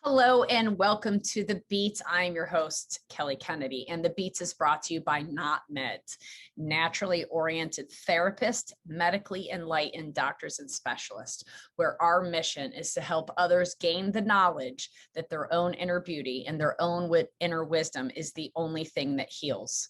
Hello and welcome to The Beats. I'm your host, Kelly Kennedy, and The Beats is brought to you by Not Meds, naturally oriented therapists, medically enlightened doctors and specialists, where our mission is to help others gain the knowledge that their own inner beauty and their own inner wisdom is the only thing that heals.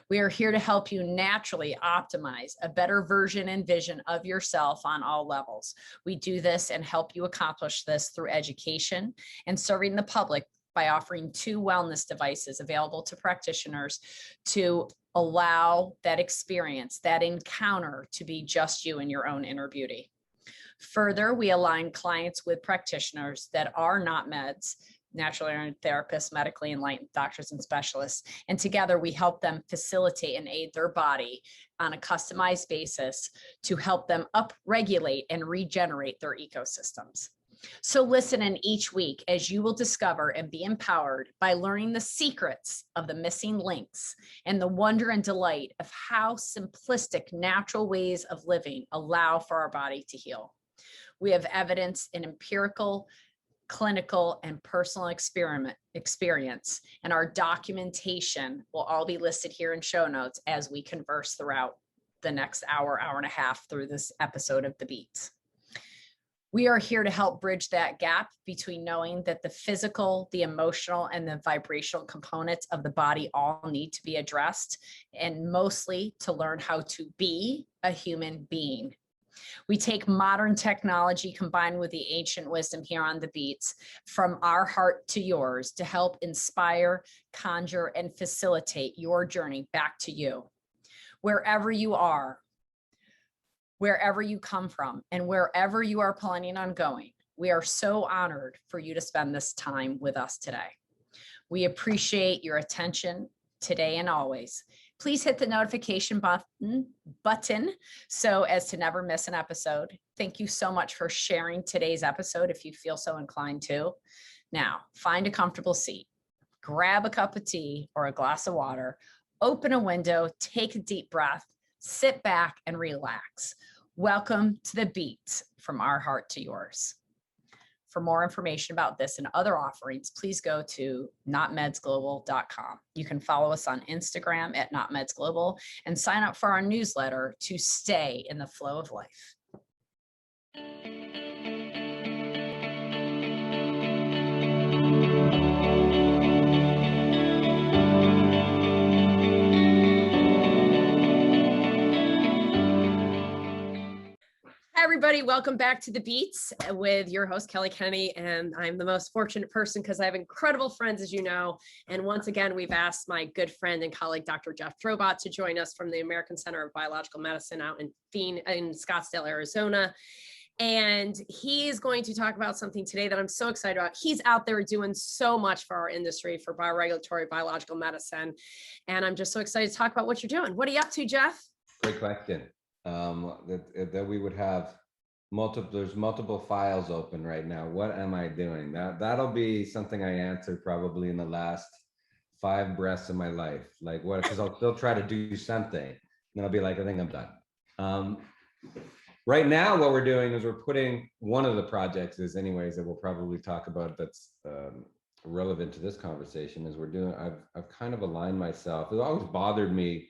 We are here to help you naturally optimize a better version and vision of yourself on all levels. We do this and help you accomplish this through education and serving the public by offering 2 wellness devices available to practitioners to allow that experience, that encounter to be just you and your own inner beauty. Further, we align clients with practitioners that are not meds, naturally oriented therapists, medically enlightened doctors and specialists. And together we help them facilitate and aid their body on a customized basis to help them upregulate and regenerate their ecosystems. So listen in each week as you will discover and be empowered by learning the secrets of the missing links and the wonder and delight of how simplistic natural ways of living allow for our body to heal. We have evidence in empirical, clinical, and personal experience, and our documentation will all be listed here in show notes as we converse throughout the next hour and a half through this episode of The Beats. We are here to help bridge that gap between knowing that the physical, the emotional, and the vibrational components of the body all need to be addressed, and mostly to learn how to be a human being. We take modern technology combined with the ancient wisdom here on The Beats from our heart to yours to help inspire, conjure, and facilitate your journey back to you. Wherever you are, wherever you come from, and wherever you are planning on going, we are so honored for you to spend this time with us today. We appreciate your attention today and always. Please hit the notification button so as to never miss an episode. Thank you so much for sharing today's episode if you feel so inclined to. Now, find a comfortable seat, grab a cup of tea or a glass of water, open a window, take a deep breath, sit back and relax. Welcome to The Beats, from our heart to yours. For more information about this and other offerings, please go to notmedsglobal.com. You can follow us on Instagram at notmedsglobal and sign up for our newsletter to stay in the flow of life. Hi, everybody. Welcome back to The Beats with your host, Kelly Kennedy. And I'm the most fortunate person because I have incredible friends, as you know. And once again, we've asked my good friend and colleague, Dr. Jeoffrey Drobot, to join us from the American Center of Biological Medicine out in Scottsdale, Arizona. And he is going to talk about something today that I'm so excited about. He's out there doing so much for our industry, for bioregulatory biological medicine. And I'm just so excited to talk about what you're doing. What are you up to, Jeff? Great question. That we would have there's multiple files open right now. What am I doing? That'll be something I answer probably in the last 5 breaths of my life. Like what? Because I'll still try to do something, and then I'll be like, I think I'm done. Right now, what we're doing is we're putting one of the projects is anyways that we'll probably talk about that's relevant to this conversation is we're doing. I've kind of aligned myself. It always bothered me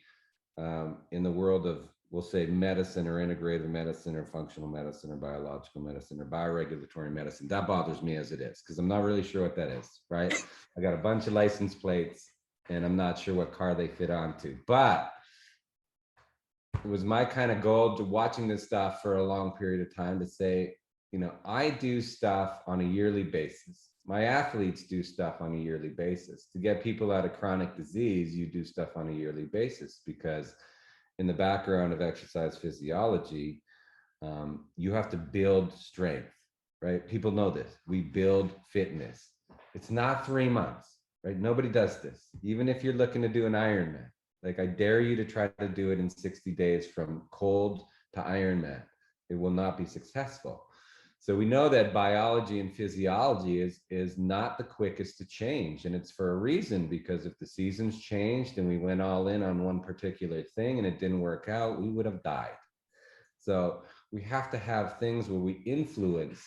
in the world of, we'll say, medicine or integrative medicine or functional medicine or biological medicine or bioregulatory medicine. That bothers me as it is because I'm not really sure what that is, right? I got a bunch of license plates and I'm not sure what car they fit onto. But it was my kind of goal to watching this stuff for a long period of time to say, you know, I do stuff on a yearly basis. My athletes do stuff on a yearly basis. To get people out of chronic disease, you do stuff on a yearly basis because in the background of exercise physiology, you have to build strength, right? People know this. We build fitness. It's not 3 months, right? Nobody does this. Even if you're looking to do an Ironman, like I dare you to try to do it in 60 days from cold to Ironman. It will not be successful. So we know that biology and physiology is not the quickest to change. And it's for a reason, because if the seasons changed and we went all in on one particular thing and it didn't work out, we would have died. So we have to have things where we influence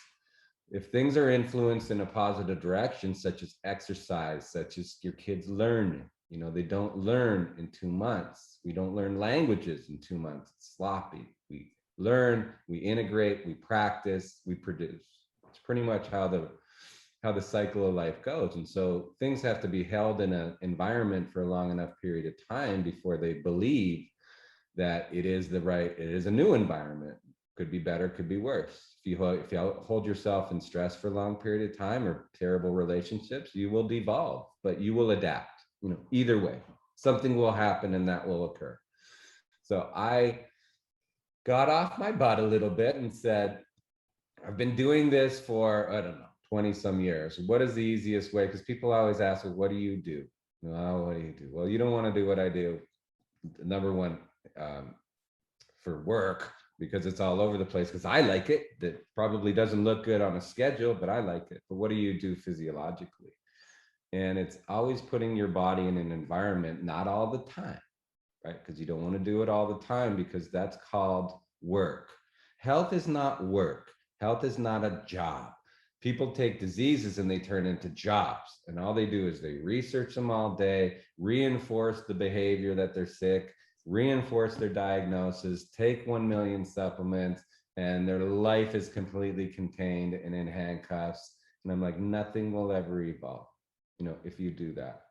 if things are influenced in a positive direction, such as exercise, such as your kids learn, they don't learn in 2 months. We don't learn languages in 2 months. It's sloppy. We learn, we integrate, we practice, we produce. It's pretty much how the cycle of life goes. And so things have to be held in an environment for a long enough period of time before they believe that it is a new environment. Could be better, could be worse. If you hold yourself in stress for a long period of time or terrible relationships, you will devolve, but you will adapt. Either way, something will happen and that will occur. So I got off my butt a little bit and said, I've been doing this for, I don't know, 20 some years. What is the easiest way? Because people always ask, well, what do you do? Oh, what do you do? Well, you don't want to do what I do. Number one, for work, because it's all over the place, because I like it. That probably doesn't look good on a schedule, but I like it. But what do you do physiologically? And it's always putting your body in an environment, not all the time, right? Because you don't want to do it all the time, because that's called work. Health is not work. Health is not a job. People take diseases and they turn into jobs. And all they do is they research them all day, reinforce the behavior that they're sick, reinforce their diagnosis, take 1 million supplements, and their life is completely contained and in handcuffs. And I'm like, nothing will ever evolve, if you do that.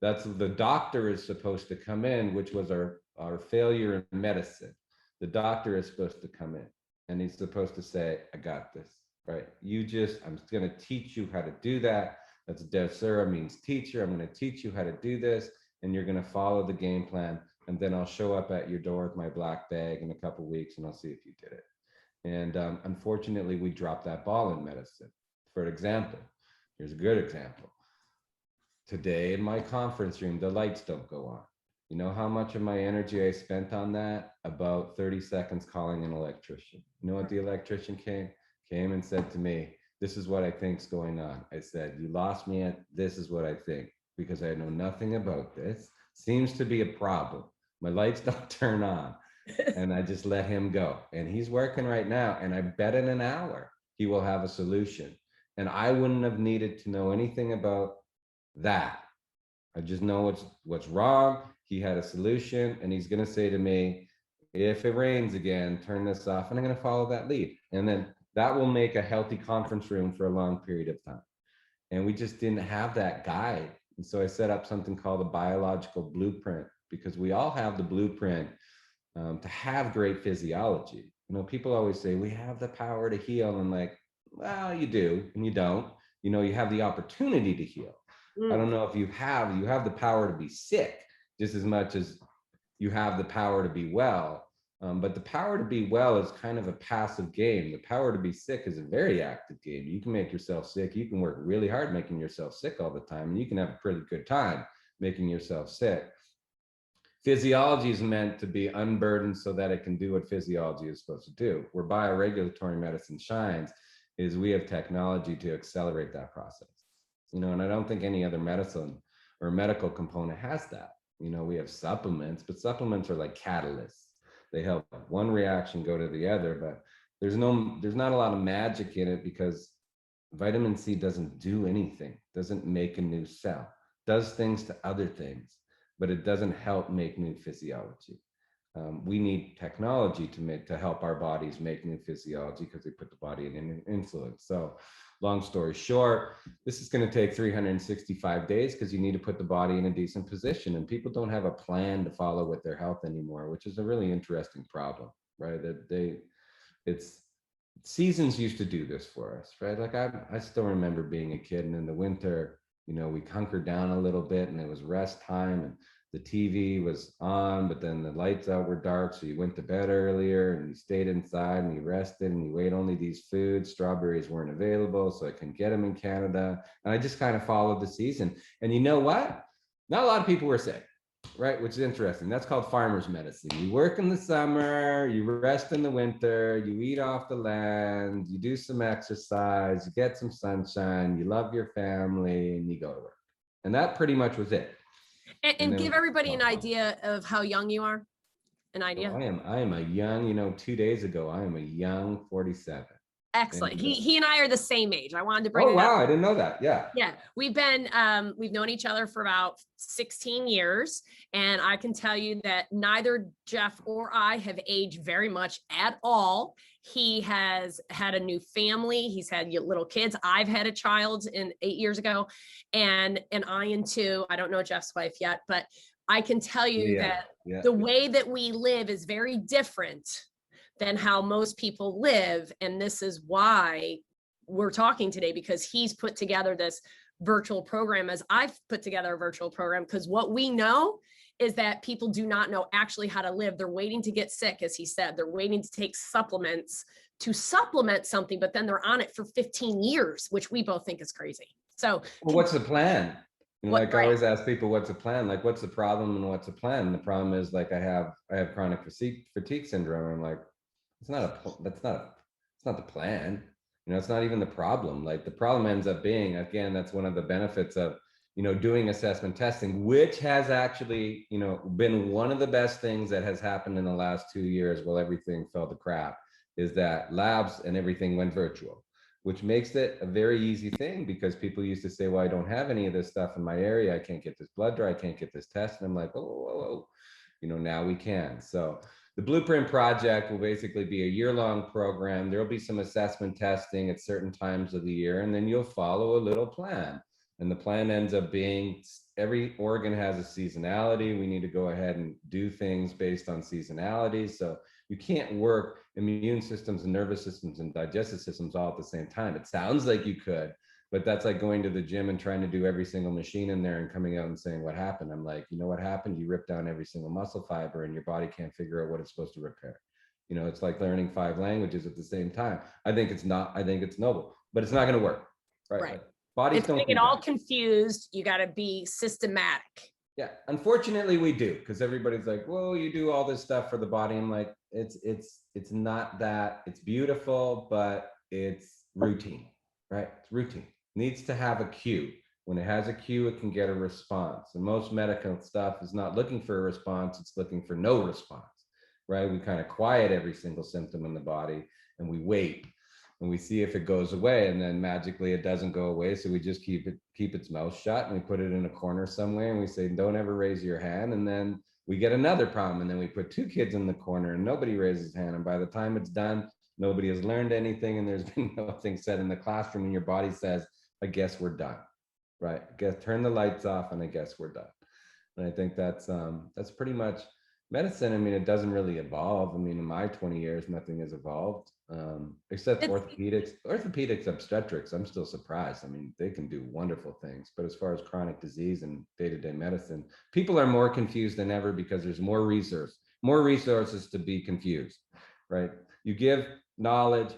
That's the doctor is supposed to come in, which was our failure in medicine. The doctor is supposed to come in and he's supposed to say, I got this, right? I'm going to teach you how to do that. That's Desura means teacher. I'm going to teach you how to do this, and you're going to follow the game plan. And then I'll show up at your door with my black bag in a couple of weeks and I'll see if you did it. And unfortunately, we dropped that ball in medicine. For example, here's a good example. Today in my conference room, the lights don't go on. You know how much of my energy I spent on that? About 30 seconds calling an electrician. You know what the electrician came and said to me, this is what I think's going on. I said, you lost me at this is what I think, because I know nothing about this. Seems to be a problem. My lights don't turn on. And I just let him go. And he's working right now. And I bet in an hour he will have a solution. And I wouldn't have needed to know anything about that. I just know what's wrong. He had a solution, and he's going to say to me, if it rains again, turn this off, and I'm going to follow that lead. And then that will make a healthy conference room for a long period of time. And we just didn't have that guide. And so I set up something called a biological blueprint, because we all have the blueprint to have great physiology. People always say we have the power to heal. And I'm like, well, you do, and you don't. You have the opportunity to heal. I don't know if you have the power to be sick just as much as you have the power to be well. But the power to be well is kind of a passive game. The power to be sick is a very active game. You can make yourself sick. You can work really hard making yourself sick all the time, and you can have a pretty good time making yourself sick. Physiology is meant to be unburdened so that it can do what physiology is supposed to do. Where bioregulatory medicine shines is we have technology to accelerate that process. And I don't think any other medicine or medical component has that. We have supplements, but supplements are like catalysts. They help one reaction go to the other, but there's not a lot of magic in it, because vitamin C doesn't do anything, doesn't make a new cell, does things to other things, but it doesn't help make new physiology. We need technology to help our bodies make new physiology, because they put the body in influence. So long story short, this is going to take 365 days, because you need to put the body in a decent position, and people don't have a plan to follow with their health anymore, which is a really interesting problem, right? It's seasons used to do this for us, right? Like I still remember being a kid, and in the winter, we hunkered down a little bit, and it was rest time, and the TV was on, but then the lights out were dark. So you went to bed earlier and you stayed inside and you rested and you ate only these foods. Strawberries weren't available, so I couldn't get them in Canada. And I just kind of followed the season. And you know what? Not a lot of people were sick, right? Which is interesting. That's called farmer's medicine. You work in the summer, you rest in the winter, you eat off the land, you do some exercise, you get some sunshine, you love your family, and you go to work. And that pretty much was it. And give everybody an idea of how young you are. An idea. I am a young, 2 days ago, I am a young 47. Excellent. And, He and I are the same age. I wanted to bring oh, it wow. up. I didn't know that. Yeah. Yeah, we've known each other for about 16 years. And I can tell you that neither Jeff or I have aged very much at all. He has had a new family. He's had little kids. I've had a child 8 years ago, and Ian too. I don't know Jeff's wife yet, but I can tell you that the way that we live is very different than how most people live. And this is why we're talking today, because he's put together this virtual program as I've put together a virtual program, because what we know is that people do not know actually how to live. They're waiting to get sick, as he said. They're waiting to take supplements to supplement something, but then they're on it for 15 years, which we both think is crazy. So well, what's the plan? You know, like I right. always ask people, what's the plan? Like, what's the problem and what's the plan? And the problem is, like, I have chronic fatigue syndrome. I'm like, it's not the plan. You know, it's not even the problem. Like, the problem ends up being, again, that's one of the benefits of, you know, doing assessment testing, which has actually, you know, been one of the best things that has happened in the last 2 years while everything fell to crap, is that labs and everything went virtual, which makes it a very easy thing, because people used to say, well, I don't have any of this stuff in my area. I can't get this blood draw. I can't get this test. And I'm like, oh, you know, now we can. So the Blueprint Project will basically be a year-long program. There'll be some assessment testing at certain times of the year, and then you'll follow a little plan. And the plan ends up being, every organ has a seasonality. We need to go ahead and do things based on seasonality. So you can't work immune systems and nervous systems and digestive systems all at the same time. It sounds like you could, but that's like going to the gym and trying to do every single machine in there and coming out and saying, what happened? I'm like, you know what happened? You ripped down every single muscle fiber and your body can't figure out what it's supposed to repair. You know, it's like learning 5 languages at the same time. I think it's noble, but it's not going to work. Right. Like, bodies don't get all confused. You got to be systematic. Yeah, unfortunately we do, because everybody's like, whoa, you do all this stuff for the body. I'm like, it's not that. It's beautiful, but it's routine, right? It's routine. It needs to have a cue. When it has a cue, it can get a response. And most medical stuff is not looking for a response. It's looking for no response, right? We kind of quiet every single symptom in the body and we wait and we see if it goes away, and then magically it doesn't go away. So we just keep its mouth shut and we put it in a corner somewhere and we say, don't ever raise your hand. And then we get another problem. And then we put 2 kids in the corner and nobody raises hand. And by the time it's done, nobody has learned anything. And there's been nothing said in the classroom. And your body says, I guess we're done, right? I guess turn the lights off and I guess we're done. And I think that's pretty much medicine. I mean, it doesn't really evolve. I mean, in my 20 years, nothing has evolved, except orthopedics, obstetrics. I'm still surprised. I mean, they can do wonderful things, but as far as chronic disease and day-to-day medicine, people are more confused than ever because there's more resources to be confused, right? You give knowledge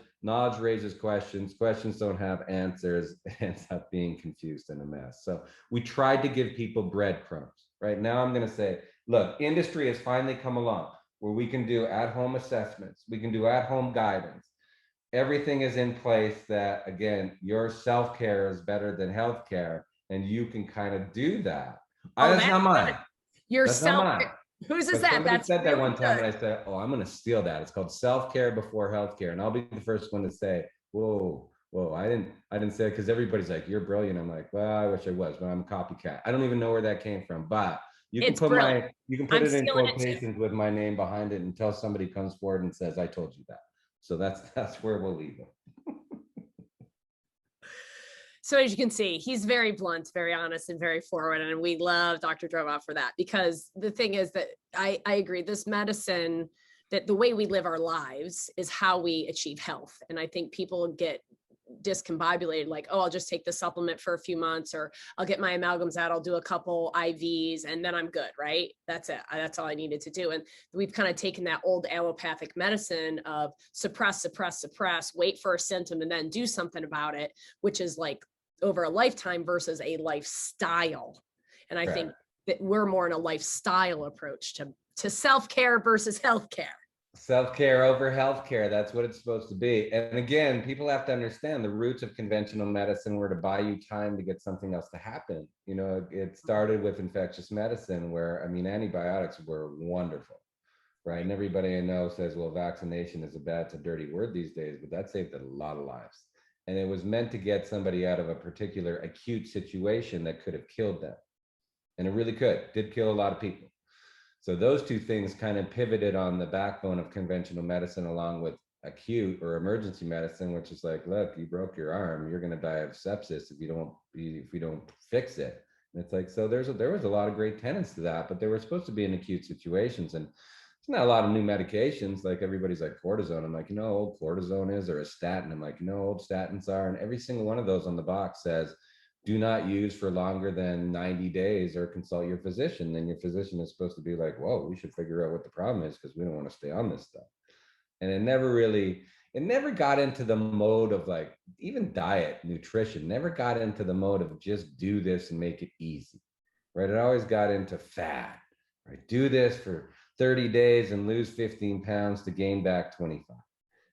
raises questions don't have answers, it ends up being confused and a mess. So we tried to give people breadcrumbs. Right now, I'm going to say, look, industry has finally come along where we can do at-home assessments. We can do at-home guidance. Everything is in place that, again, your self-care is better than healthcare, and you can kind of do that. That's not mine. That's not mine. Whose is that? Somebody said that one time, and I said, oh, I'm going to steal that. It's called self-care before healthcare. And I'll be the first one to say, whoa, I didn't say it, because everybody's like, you're brilliant. I'm like, well, I wish I was, but I'm a copycat. I don't even know where that came from, but you can put it in quotations with my name behind it until somebody comes forward and says, I told you that. So that's where we'll leave it. So as you can see, he's very blunt, very honest, and very forward. And we love Dr. Drobot for that, because the thing is that I agree, this medicine, that the way we live our lives is how we achieve health. And I think people get discombobulated, like, oh, I'll just take the supplement for a few months, or I'll get my amalgams out, I'll do a couple IVs, and then I'm good, right? That's it. That's all I needed to do. And we've kind of taken that old allopathic medicine of suppress, wait for a symptom, and then do something about it, which is like over a lifetime versus a lifestyle. And I think that we're more in a lifestyle approach to self-care versus healthcare. Self-care over healthcare. That's what it's supposed to be. And again, people have to understand the roots of conventional medicine were to buy you time to get something else to happen. You know, it started with infectious medicine where, I mean, antibiotics were wonderful. right? And everybody I know says, well, vaccination is a bad to dirty word these days, but that saved a lot of lives. And it was meant to get somebody out of a particular acute situation that could have killed them. And it really did kill a lot of people. So those two things kind of pivoted on the backbone of conventional medicine, along with acute or emergency medicine, which is like, look, you broke your arm, you're going to die of sepsis if you don't fix it. And it's like, so there was a lot of great tenets to that, but they were supposed to be in acute situations. And there's not a lot of new medications. Like everybody's like cortisone. I'm like, you know how old cortisone is, or a statin. I'm like, you know how old statins are. And every single one of those on the box says, do not use for longer than 90 days or consult your physician. Then your physician is supposed to be like, whoa, we should figure out what the problem is because we don't want to stay on this stuff. And it never got into the mode of like, even diet, nutrition, never got into the mode of just do this and make it easy, right? It always got into fad, right? Do this for 30 days and lose 15 pounds to gain back 25.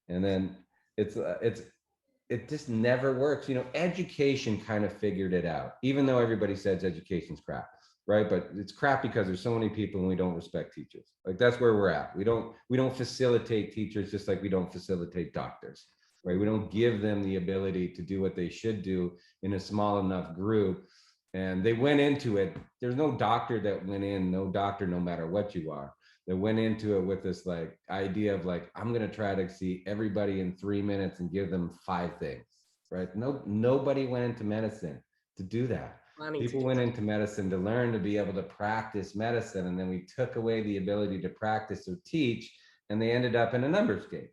And then it just never works. You know, education kind of figured it out, even though everybody says education's crap, right? But it's crap because there's so many people and we don't respect teachers. Like that's where we're at. We don't facilitate teachers just like we don't facilitate doctors, right? We don't give them the ability to do what they should do in a small enough group. And they went into it. There's no doctor that went in, no doctor, no matter what you are, that went into it with this like idea of like, I'm going to try to see everybody in 3 minutes and give them 5 things, right? Nobody went into medicine to do that. People went into medicine to learn to be able to practice medicine. And then we took away the ability to practice or teach, and they ended up in a numbers game.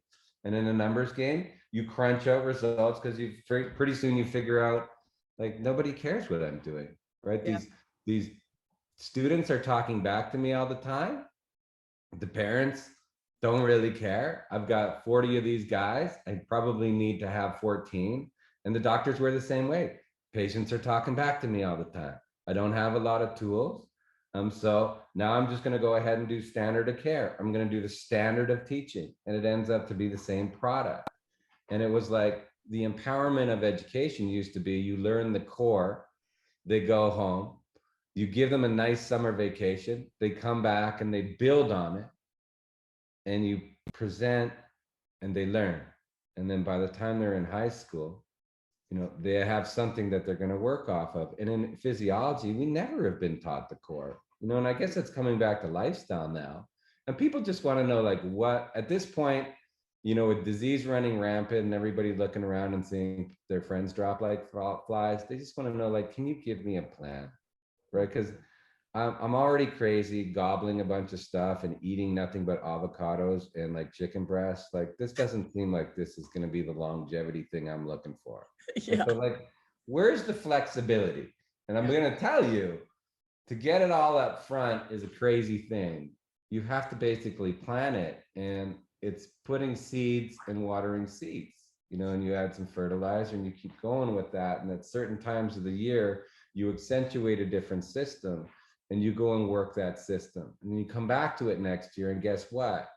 And in a numbers game, you crunch out results because pretty soon you figure out like, nobody cares what I'm doing, right? Yeah. These students are talking back to me all the time. The parents don't really care. I've got 40 of these guys. I probably need to have 14. And the doctors were the same way. Patients are talking back to me all the time. I don't have a lot of tools. So now I'm just going to go ahead and do standard of care. I'm going to do the standard of teaching. And it ends up to be the same product. And it was like the empowerment of education used to be, you learn the core, they go home, you give them a nice summer vacation, they come back and they build on it, and you present and they learn. And then by the time they're in high school, you know, they have something that they're going to work off of. And in physiology, we never have been taught the core, you know, and I guess it's coming back to lifestyle now. And people just want to know, like, what at this point, you know, with disease running rampant and everybody looking around and seeing their friends drop like flies, they just want to know, like, can you give me a plan, right? Because I'm already crazy, gobbling a bunch of stuff and eating nothing but avocados and like chicken breasts. Like, this doesn't seem like this is going to be the longevity thing I'm looking for. Yeah. So like, where's the flexibility? And I'm going to tell you, to get it all up front is a crazy thing. You have to basically plan it, and it's putting seeds and watering seeds, you know, and you add some fertilizer and you keep going with that. And at certain times of the year, you accentuate a different system and you go and work that system. And then you come back to it next year, and guess what?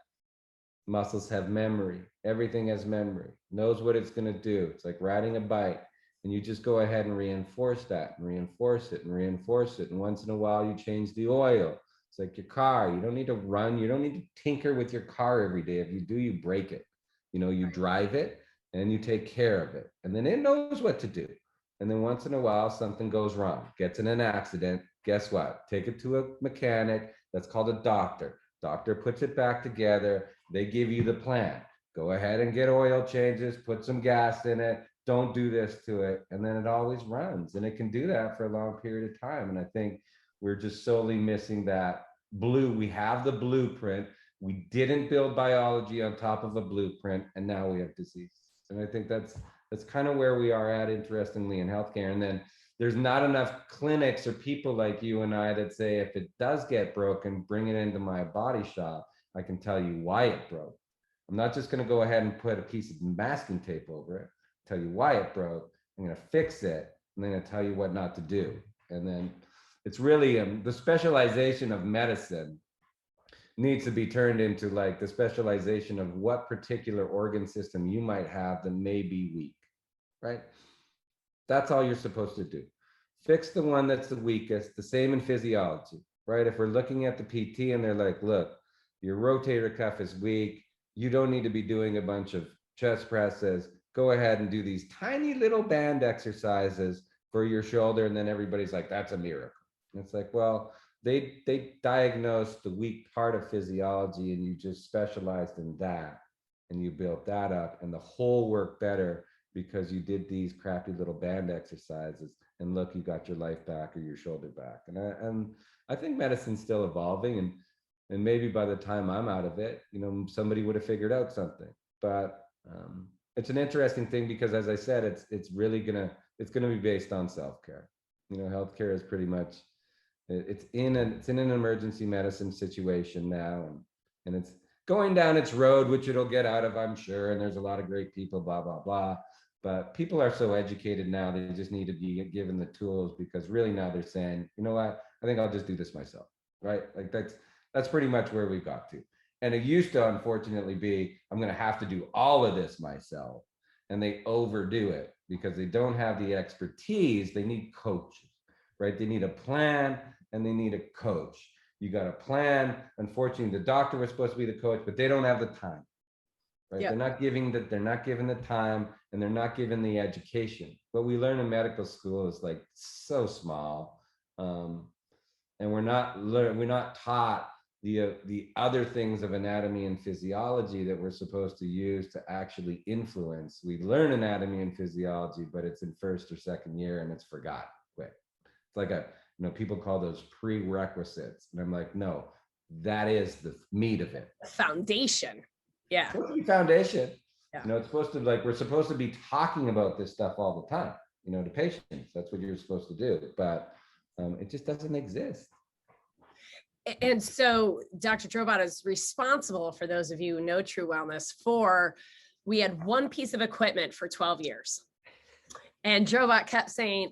Muscles have memory. Everything has memory, knows what it's going to do. It's like riding a bike. And you just go ahead and reinforce that and reinforce it and reinforce it. And once in a while, you change the oil. It's like your car. You don't need to run. You don't need to tinker with your car every day. If you do, you break it. You know, you drive it and you take care of it. And then it knows what to do. And then once in a while, something goes wrong, gets in an accident. Guess what? Take it to a mechanic. That's called a doctor. Doctor puts it back together. They give you the plan. Go ahead and get oil changes, put some gas in it. Don't do this to it. And then it always runs. And it can do that for a long period of time. And I think we're just solely missing that blue. We have the blueprint. We didn't build biology on top of a blueprint. And now we have disease. And I think that's kind of where we are at, interestingly, in healthcare. And then there's not enough clinics or people like you and I that say, if it does get broken, bring it into my body shop. I can tell you why it broke. I'm not just going to go ahead and put a piece of masking tape over it, tell you why it broke. I'm going to fix it, and then I'm going to tell you what not to do. And then it's really the specialization of medicine needs to be turned into like the specialization of what particular organ system you might have that may be weak, right? That's all you're supposed to do. Fix the one that's the weakest, the same in physiology, right? If we're looking at the PT and they're like, look, your rotator cuff is weak. You don't need to be doing a bunch of chest presses. Go ahead and do these tiny little band exercises for your shoulder. And then everybody's like, that's a miracle. And it's like, well, they diagnosed the weak part of physiology and you just specialized in that. And you built that up and the whole worked better because you did these crappy little band exercises. And look, you got your life back or your shoulder back. And I think medicine's still evolving. And maybe by the time I'm out of it, you know, somebody would have figured out something. But it's an interesting thing because, as I said, it's really gonna be based on self-care. You know, healthcare is pretty much it's in an emergency medicine situation now, and it's going down its road, which it'll get out of, I'm sure. And there's a lot of great people, blah blah blah. But people are so educated now; they just need to be given the tools because really now they're saying, you know what, I think I'll just do this myself, right? Like that's pretty much where we got to. And it used to, unfortunately, be, I'm going to have to do all of this myself. And they overdo it because they don't have the expertise. They need coaches, right? They need a plan and they need a coach. You got a plan. Unfortunately, the doctor was supposed to be the coach, but they don't have the time, right? Yep. They're not given the time and they're not given the education. What we learn in medical school is like so small. And we're not taught the other things of anatomy and physiology that we're supposed to use to actually influence. We learn anatomy and physiology, but it's in first or second year and it's forgotten quick. It's like people call those prerequisites. And I'm like, no, that is the meat of it. Foundation. Yeah. It's supposed to be foundation. Yeah. It's supposed to, like, we're supposed to be talking about this stuff all the time, to patients. That's what you're supposed to do. But it just doesn't exist. And so Dr. Drobot is responsible, for those of you who know True Wellness, we had one piece of equipment for 12 years. And Dr. Drobot kept saying,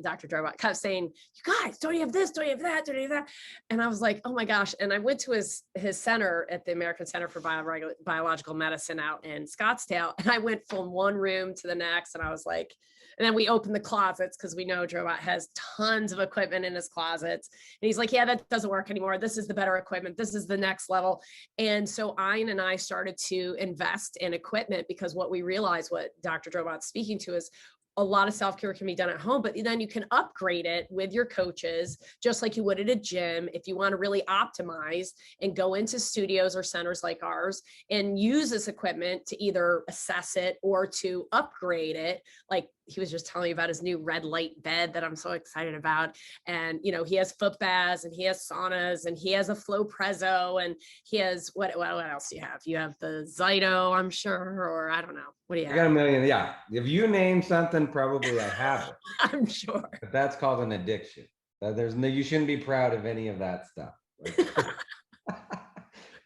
you guys, don't you have this? Don't you have that? Don't you have that? And I was like, oh my gosh. And I went to his center at the American Center for Biological Medicine out in Scottsdale. And I went from one room to the next. And I was like, and then we opened the closets because we know Drobot has tons of equipment in his closets. And he's like, yeah, that doesn't work anymore. This is the better equipment. This is the next level. And so Ian and I started to invest in equipment because what we realized, what Dr. Drobot's speaking to, is a lot of self-care can be done at home, but then you can upgrade it with your coaches, just like you would at a gym. If you want to really optimize and go into studios or centers like ours and use this equipment to either assess it or to upgrade it. Like he was just telling me about his new red light bed that I'm so excited about. And, he has foot baths and he has saunas and he has a FLOWpresso and he has, what else do you have? You have the Zyto, I'm sure, or I don't know. What do you have? I got a million. Yeah. If you name something, probably I have it. I'm sure. But that's called an addiction. You shouldn't be proud of any of that stuff.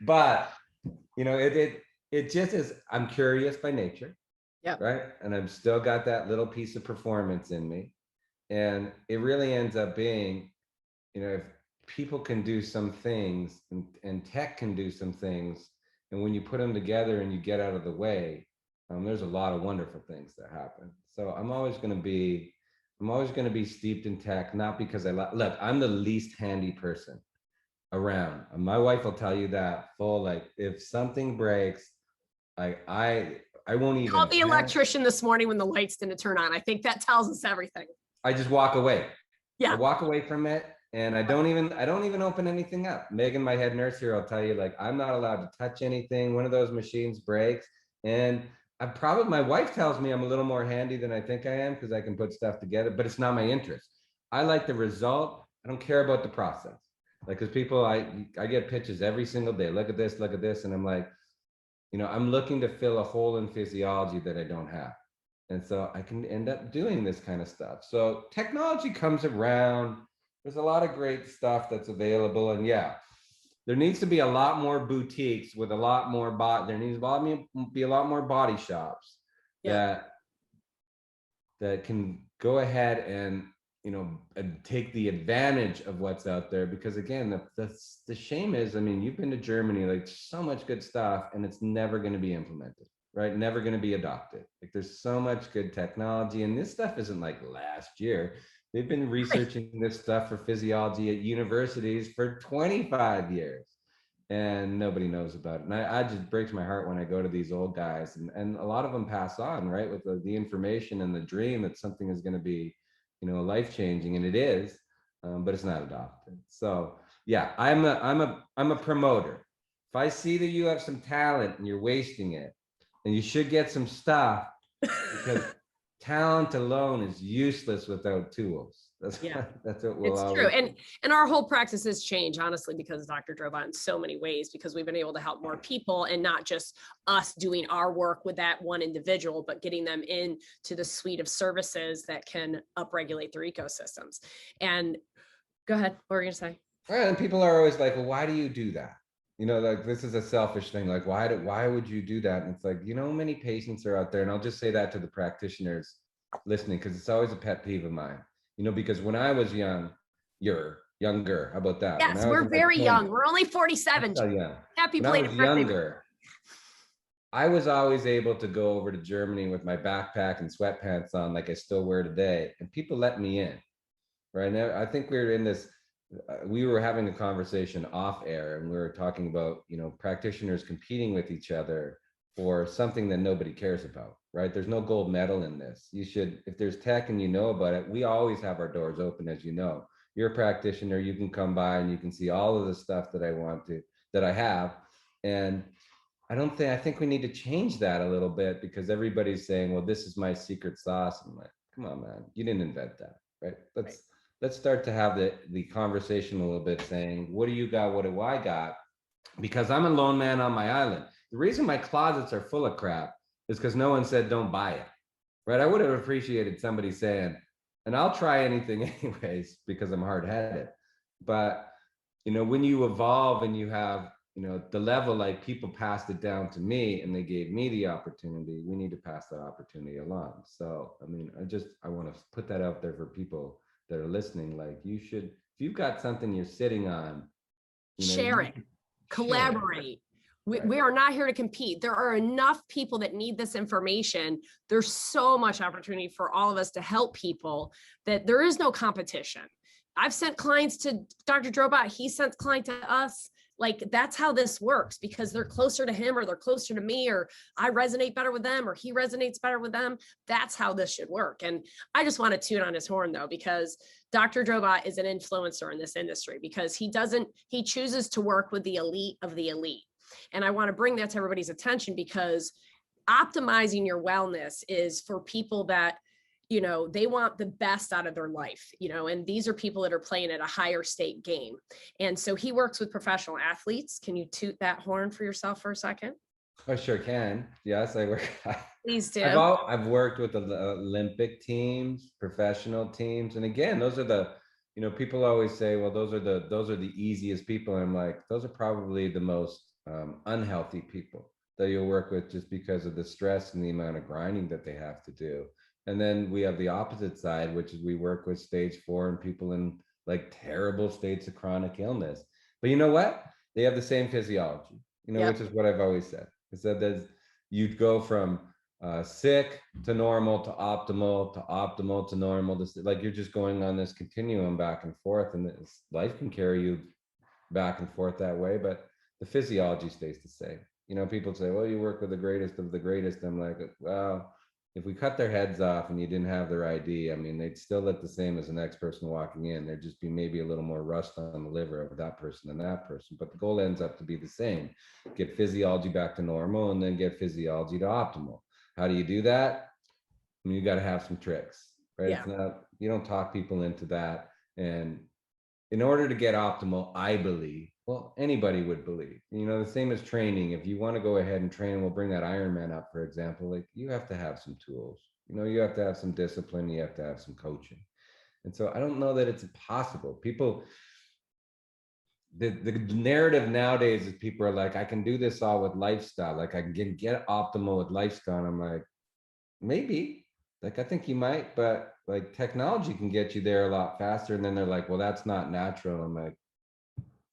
But, it just is, I'm curious by nature. Yeah. Right. And I've still got that little piece of performance in me. And it really ends up being, if people can do some things and tech can do some things, and when you put them together and you get out of the way, there's a lot of wonderful things that happen. So I'm always going to be steeped in tech, not because look, I'm the least handy person around. My wife will tell you that if something breaks, I won't even call the electrician this morning when the lights didn't turn on. I think that tells us everything. I just walk away. Yeah. I walk away from it and I don't even open anything up. Megan, my head nurse here, will tell you, I'm not allowed to touch anything. One of those machines breaks. And my wife tells me I'm a little more handy than I think I am because I can put stuff together, but it's not my interest. I like the result. I don't care about the process. Because people, I get pitches every single day. Look at this. And I'm like, I'm looking to fill a hole in physiology that I don't have. And so I can end up doing this kind of stuff. So technology comes around. There's a lot of great stuff that's available. And yeah, there needs to be a lot more boutiques with a lot more there needs to be a lot more body shops that can go ahead and and take the advantage of what's out there. Because again, the shame is, you've been to Germany, so much good stuff, and it's never going to be implemented, right? Never going to be adopted. There's so much good technology, and this stuff isn't like last year. They've been researching this stuff for physiology at universities for 25 years. and nobody knows about it. And I just breaks my heart when I go to these old guys, and a lot of them pass on, right, with the information and the dream that something is going to be, life changing, and it is, but it's not adopted. So yeah, I'm a promoter. If I see that you have some talent and you're wasting it, and you should get some stuff, because talent alone is useless without tools. That's what we'll It's always true. do. And our whole practices change, honestly, because of Dr. Drobot in so many ways, because we've been able to help more people, and not just us doing our work with that one individual, but getting them into the suite of services that can upregulate their ecosystems. And go ahead, what were you gonna say? Right, and people are always like, well, why do you do that? Like, this is a selfish thing. Like, why would you do that? And it's like, how many patients are out there? And I'll just say that to the practitioners listening, because it's always a pet peeve of mine. Because when I was young, you're younger. How about that? Yes, we're very young. We're only 47. Yeah. Happy When I was belated birthday. younger, I was always able to go over to Germany with my backpack and sweatpants on, like I still wear today, and people let me in. Right now, I think we were having a conversation off air, and we were talking about, practitioners competing with each other for something that nobody cares about, right? There's no gold medal in this. If there's tech and you know about it, we always have our doors open, as you know. You're a practitioner, you can come by and you can see all of the stuff that I have. And I think we need to change that a little bit, because everybody's saying, well, this is my secret sauce. I'm like, come on, man, you didn't invent that, right? Let's start to have the conversation a little bit, saying, what do you got? What do I got? Because I'm a lone man on my island. The reason my closets are full of crap is because no one said don't buy it, right? I would have appreciated somebody saying, and I'll try anything anyways, because I'm hard-headed. But, when you evolve and you have, the level, like, people passed it down to me and they gave me the opportunity, we need to pass that opportunity along. So, I want to put that out there for people that are listening. Like, if you've got something you're sitting on, share it, collaborate. We are not here to compete. There are enough people that need this information. There's so much opportunity for all of us to help people that there is no competition. I've sent clients to Dr. Drobot. He sent client to us. Like, that's how this works, because they're closer to him, or they're closer to me, or I resonate better with them, or he resonates better with them. That's how this should work. And I just want to toot on his horn, though, because Dr. Drobot is an influencer in this industry, because he chooses to work with the elite of the elite. And I want to bring that to everybody's attention, because optimizing your wellness is for people that, they want the best out of their life, and these are people that are playing at a higher stake game. And so he works with professional athletes. Can you toot that horn for yourself for a second? I sure can. Yes, I work. Please do. I've worked with the Olympic teams, professional teams. And again, those are people always say, well, those are the easiest people. And I'm like, those are probably the most unhealthy people that you'll work with, just because of the stress and the amount of grinding that they have to do. And then we have the opposite side, which is we work with stage 4 and people in, like, terrible states of chronic illness. But you know what? They have the same physiology, which is what I've always said. I said that you'd go from sick to normal to optimal to optimal to normal. Like, you're just going on this continuum back and forth, and life can carry you back and forth that way, but the physiology stays the same. People say, well, you work with the greatest of the greatest. I'm like, well, if we cut their heads off and you didn't have their ID, they'd still look the same as the next person walking in. There'd just be maybe a little more rust on the liver of that person and that person. But the goal ends up to be the same. Get physiology back to normal, and then get physiology to optimal. How do you do that? You got to have some tricks, right? Yeah. You don't talk people into that. And in order to get optimal, I believe, well, anybody would believe, the same as training. If you want to go ahead and train, we'll bring that Ironman up, for example, like, you have to have some tools, you have to have some discipline, you have to have some coaching. And so I don't know that it's impossible. The narrative nowadays is people are like, I can do this all with lifestyle. Like, I can get optimal with lifestyle. And I'm like, maybe, like, I think you might, but, like, technology can get you there a lot faster. And then they're like, well, that's not natural. I'm like,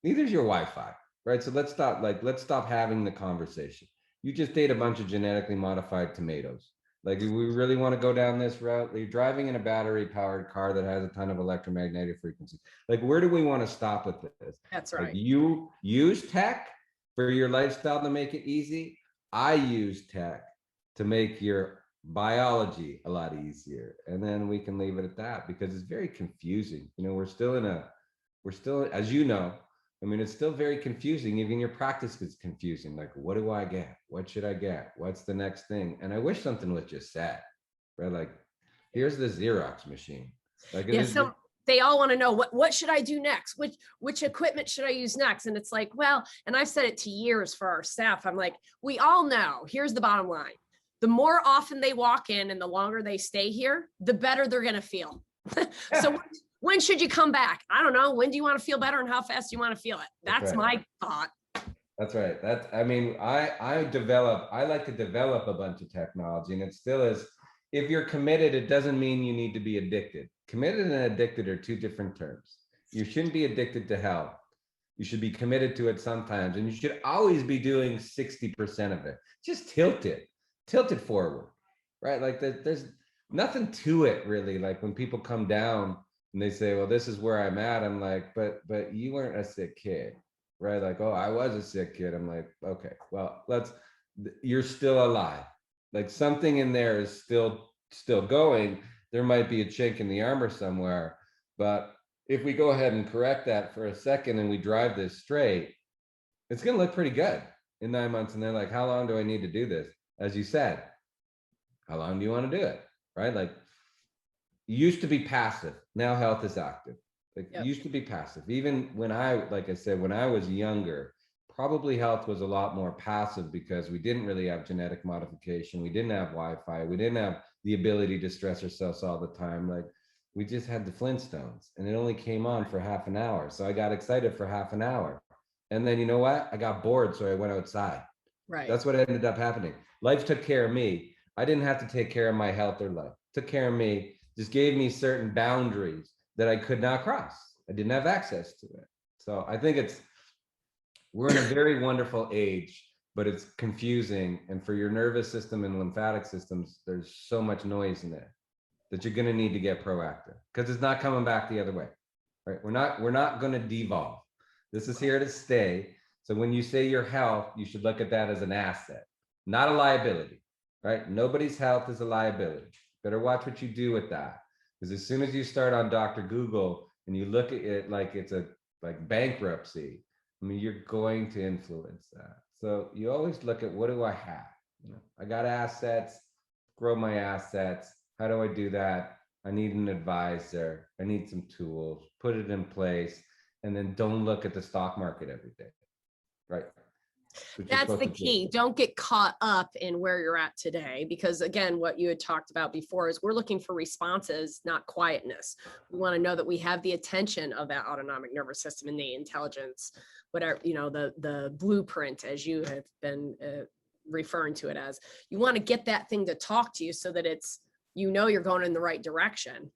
neither's your Wi-Fi, right? So let's stop having the conversation. You just ate a bunch of genetically modified tomatoes. Like, do we really want to go down this route? You're driving in a battery-powered car that has a ton of electromagnetic frequencies. Like, where do we want to stop with this? That's right. Like, you use tech, for your lifestyle to make it easy, I use tech to make your biology a lot easier. And then we can leave it at that, because it's very confusing. You know, we're still, as you know, I mean, it's still very confusing. Even your practice is confusing. Like, what do I get? What should I get? What's the next thing? And I wish something was just said, right? Like, here's the Xerox machine. Like, yeah, so they all want to know what should I do next? Which equipment should I use next? And it's like, well, and I've said it to years for our staff. I'm like, we all know, here's the bottom line. The more often they walk in and the longer they stay here, the better they're going to feel. So when should you come back? I don't know. When do you want to feel better and how fast do you want to feel it? That's right. my thought. That's right. I mean, I like to develop a bunch of technology, and it still is, if you're committed, it doesn't mean you need to be addicted. Committed and addicted are two different terms. You shouldn't be addicted to health. You should be committed to it sometimes, and you should always be doing 60% of it. Just tilt it forward, right? Like there's nothing to it really. Like when people come down and they say, well, this is where I'm at, I'm like, but you weren't a sick kid, right? Like, oh, I was a sick kid. I'm like, okay, well, you're still alive. Like something in there is still going. There might be a chink in the armor somewhere, but if we go ahead and correct that for a second and we drive this straight, it's going to look pretty good in 9 months. And they're like, how long do I need to do this? As you said, how long do you want to do it? Right? Like, you used to be passive. Now health is active. Like, Yep. It used to be passive. Even when like I said, when I was younger, probably health was a lot more passive because we didn't really have genetic modification. We didn't have Wi-Fi. We didn't have the ability to stress ourselves all the time. Like, we just had the Flintstones, and it only came on for half an hour. So I got excited for half an hour. And then, you know what? I got bored, so I went outside. Right. That's what ended up happening. Life took care of me. I didn't have to take care of my health or life. It took care of me, just gave me certain boundaries that I could not cross. I didn't have access to it. So I think we're in a very wonderful age, but it's confusing. And for your nervous system and lymphatic systems, there's so much noise in there that you're going to need to get proactive, because it's not coming back the other way, right? We're not going to devolve. This is here to stay. So when you say your health, you should look at that as an asset, not a liability, right? Nobody's health is a liability. Better watch what you do with that. Because as soon as you start on Dr. Google and you look at it like it's like bankruptcy, I mean, you're going to influence that. So you always look at, what do I have? You know, I got assets, grow my assets. How do I do that? I need an advisor. I need some tools, put it in place, and then don't look at the stock market every day, right? That's the key. Don't get caught up in where you're at today, because again, what you had talked about before is we're looking for responses, not quietness. We want to know that we have the attention of that autonomic nervous system and the intelligence, whatever, you know, the blueprint, as you have been referring to it as. You want to get that thing to talk to you so that it's, you know, you're going in the right direction.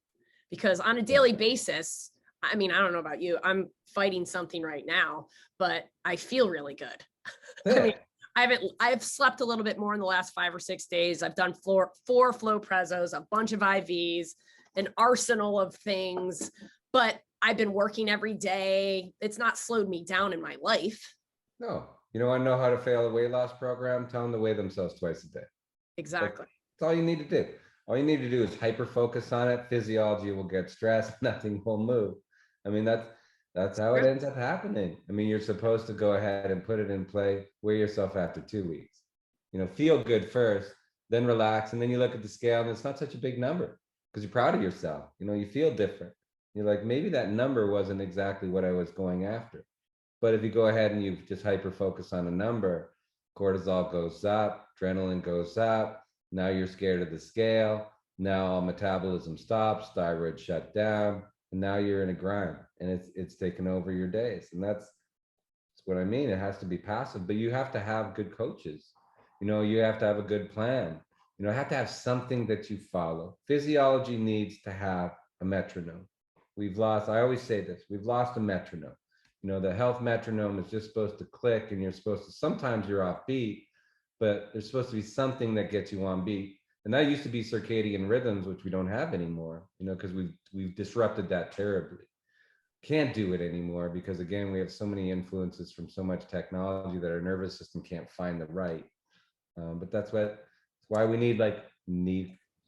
Because on a daily basis, I mean, I don't know about you, I'm fighting something right now, but I feel really good. Yeah. I mean, I've slept a little bit more in the last 5 or 6 days. I've done 4 FLOWpressos, a bunch of IVs, an arsenal of things, but I've been working every day. It's not slowed me down in my life. No, you don't want to know how to fail a weight loss program? Tell them to weigh themselves twice a day. Exactly. That's all you need to do. All you need to do is hyper focus on it. Physiology will get stressed. Nothing will move. I mean, that's how it ends up happening. I mean, you're supposed to go ahead and put it in play, weigh yourself after 2 weeks. You know, feel good first, then relax. And then you look at the scale and it's not such a big number because you're proud of yourself. You know, you feel different. You're like, maybe that number wasn't exactly what I was going after. But if you go ahead and you just hyper focus on a number, cortisol goes up, adrenaline goes up. Now you're scared of the scale. Now metabolism stops, thyroid shut down, and now you're in a grind, and it's taken over your days. And that's what I mean. It has to be passive, but you have to have good coaches. You know, you have to have a good plan. You know, have to have something that you follow. Physiology needs to have a metronome. I always say this, we've lost a metronome. You know, the health metronome is just supposed to click, and sometimes you're off beat, but there's supposed to be something that gets you on beat. And that used to be circadian rhythms, which we don't have anymore, you know, because we've disrupted that terribly. can't do it anymore because, again, we have so many influences from so much technology that our nervous system can't find the right. But that's why we need